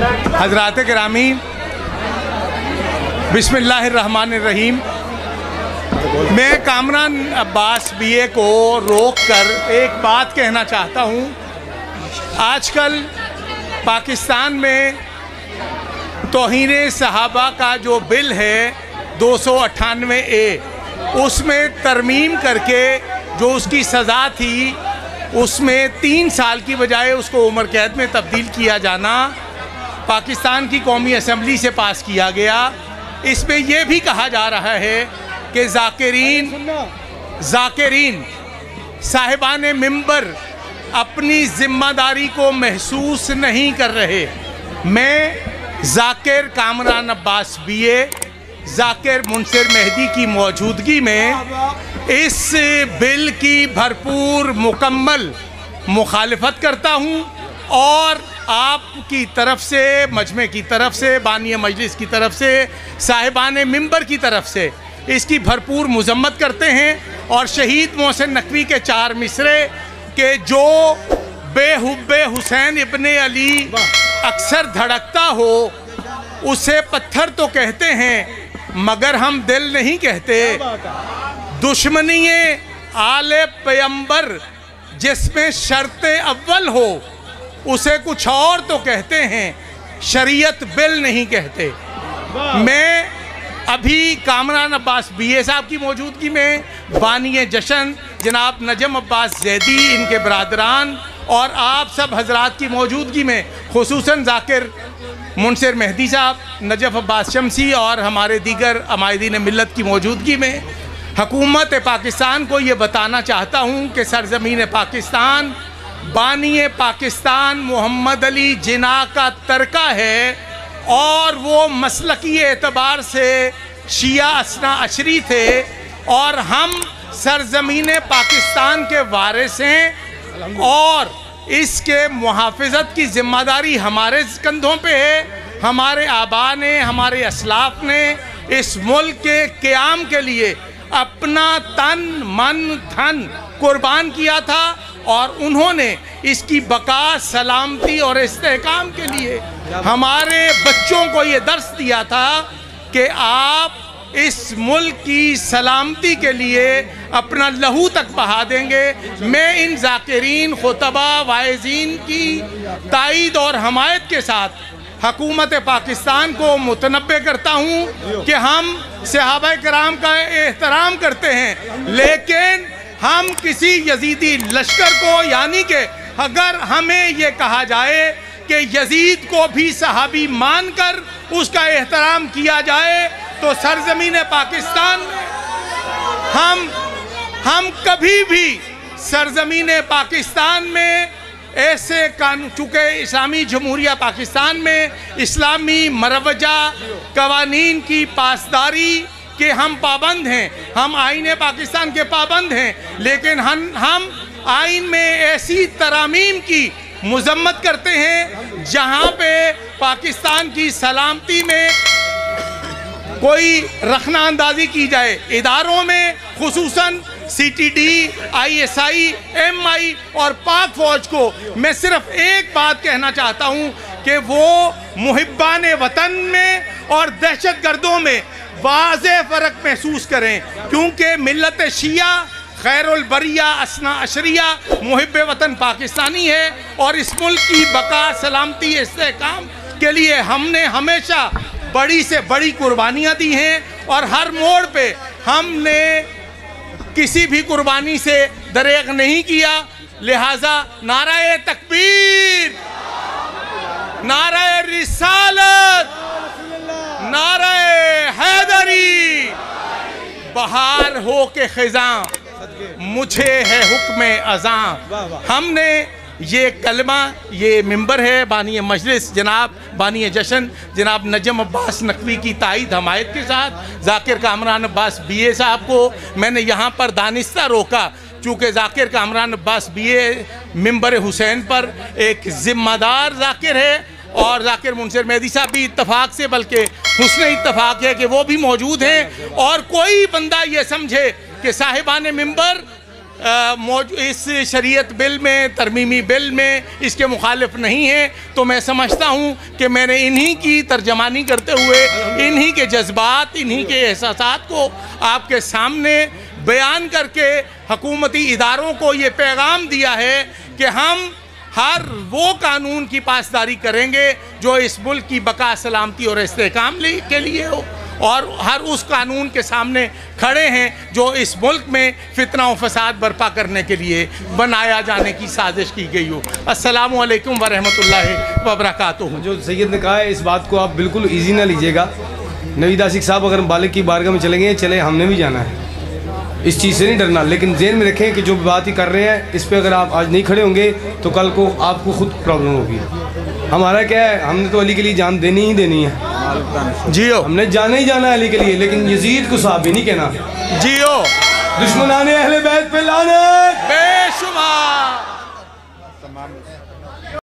حضرات گرامی، بسم اللہ الرحمن الرحیم۔ میں کامران عباس بی اے کو روک کر ایک بات کہنا چاہتا ہوں۔ آج کل پاکستان میں توہین صحابہ کا جو بل ہے 298A، اس میں ترمیم کر کے جو اس کی سزا تھی اس میں 3 سال کی بجائے اس کو عمر قید میں تبدیل کیا جانا پاکستان کی قومی اسمبلی سے پاس کیا گیا۔ اس میں یہ بھی کہا جا رہا ہے کہ ذاکرین صاحبان منبر اپنی ذمہ داری کو محسوس نہیں کر رہے۔ میں ذاکر کامران عباس بی اے، ذاکر منصر مہدی کی موجودگی میں اس بل کی بھرپور مکمل مخالفت کرتا ہوں، اور آپ کی طرف سے، مجمع کی طرف سے، بانی مجلس کی طرف سے، صاحبان منبر کی طرف سے اس کی بھرپور مذمت کرتے ہیں۔ اور شہید محسن نقوی کے 4 مصرے کہ جو بے حب حسین ابن علی اکثر دھڑکتا ہو اسے پتھر تو کہتے ہیں مگر ہم دل نہیں کہتے۔ دشمنی آل پیمبر جس میں شرط اول ہو اسے کچھ اور تو کہتے ہیں، شریعت بل نہیں کہتے۔ میں ابھی کامران عباس بی اے صاحب کی موجودگی میں بانی جشن جناب نجم عباس زیدی، ان کے برادران اور آپ سب حضرات کی موجودگی میں، خصوصاً ذاکر منصر مہدی صاحب، نجف عباس شمسی اور ہمارے دیگر عمائدین ملت کی موجودگی میں حکومت پاکستان کو یہ بتانا چاہتا ہوں کہ سرزمین پاکستان بانی پاکستان محمد علی جناح کا ترکہ ہے، اور وہ مسلکی اعتبار سے شیعہ اثنا عشری تھے، اور ہم سرزمین پاکستان کے وارث ہیں، اور اس کے محافظت کی ذمہ داری ہمارے کندھوں پہ ہے۔ ہمارے آبا نے، ہمارے اسلاف نے اس ملک کے قیام کے لیے اپنا تن من دھن قربان کیا تھا، اور انہوں نے اس کی بقا، سلامتی اور استحکام کے لیے ہمارے بچوں کو یہ درس دیا تھا کہ آپ اس ملک کی سلامتی کے لیے اپنا لہو تک بہا دیں گے۔ میں ان ذاکرین، خطبہ، واعظین کی تائید اور حمایت کے ساتھ حکومت پاکستان کو متنبہ کرتا ہوں کہ ہم صحابہ کرام کا احترام کرتے ہیں، لیکن ہم کسی یزیدی لشکر کو، یعنی کہ اگر ہمیں یہ کہا جائے کہ یزید کو بھی صحابی مان کر اس کا احترام کیا جائے تو سرزمین پاکستان میں ہم کبھی بھی سرزمین پاکستان میں ایسے قانون، چونکہ اسلامی جمہوریہ پاکستان میں اسلامی مروجہ قوانین کی پاسداری کہ ہم پابند ہیں، ہم آئین پاکستان کے پابند ہیں، لیکن ہم آئین میں ایسی ترامیم کی مذمت کرتے ہیں جہاں پہ پاکستان کی سلامتی میں کوئی رخنہ اندازی کی جائے۔ اداروں میں خصوصاً CTD، ISI، MI اور پاک فوج کو میں صرف ایک بات کہنا چاہتا ہوں کہ وہ محبان وطن میں اور دہشت گردوں میں واضح فرق محسوس کریں، کیونکہ ملت شیعہ خیر البریہ اثنا عشریہ محب وطن پاکستانی ہے، اور اس ملک کی بقا، سلامتی، استحکام کے لیے ہم نے ہمیشہ بڑی سے بڑی قربانیاں دی ہیں، اور ہر موڑ پہ ہم نے کسی بھی قربانی سے دریغ نہیں کیا۔ لہٰذا نعرہ تکبیر، نعرہ رسالت، نعرہ حیدری، بہار ہو کے خزاں مجھے ہے حکم اذاں۔ ہم نے یہ کلمہ، یہ ممبر ہے بانی مجلس جناب بانی جشن جناب نجم عباس نقوی کی تائید حمایت کے ساتھ ذاکر کامران عباس بی اے صاحب کو میں نے یہاں پر دانستہ روکا، چونکہ ذاکر کامران عباس بی اے ممبر حسین پر ایک ذمہ دار ذاکر ہے، اور ذاکر منصر مہدی صاحب بھی اتفاق سے، بلکہ حسن اتفاق ہے کہ وہ بھی موجود ہیں، اور کوئی بندہ یہ سمجھے کہ صاحبان منبر اس شریعت بل میں، ترمیمی بل میں اس کے مخالف نہیں ہیں، تو میں سمجھتا ہوں کہ میں نے انہی کی ترجمانی کرتے ہوئے انہی کے جذبات، انہی کے احساسات کو آپ کے سامنے بیان کر کے حکومتی اداروں کو یہ پیغام دیا ہے کہ ہم ہر وہ قانون کی پاسداری کریں گے جو اس ملک کی بقا، سلامتی اور استحکام کے لیے ہو، اور ہر اس قانون کے سامنے کھڑے ہیں جو اس ملک میں فتنہ و فساد برپا کرنے کے لیے بنایا جانے کی سازش کی گئی ہو۔ السلام علیکم ورحمۃ اللہ وبرکاتہ۔ جو سید نے کہا ہے اس بات کو آپ بالکل ایزی نہ لیجئے گا۔ نوید عاشق صاحب اگر بالغ کی بارگاہ میں چلیں گے، چلے ہم نے بھی جانا ہے، اس چیز سے نہیں ڈرنا، لیکن ذہن میں رکھیں کہ جو بات ہی کر رہے ہیں اس پہ اگر آپ آج نہیں کھڑے ہوں گے تو کل کو آپ کو خود پرابلم ہوگی۔ ہمارا کیا ہے، ہم نے تو علی کے لیے جان دینی ہی دینی ہے، جیو ہم نے جانا ہی جانا ہے علی کے لیے، لیکن یزید کو صحابی نہیں کہنا۔ جیو دشمنان اہل بیت پہ لعنت بے شمار۔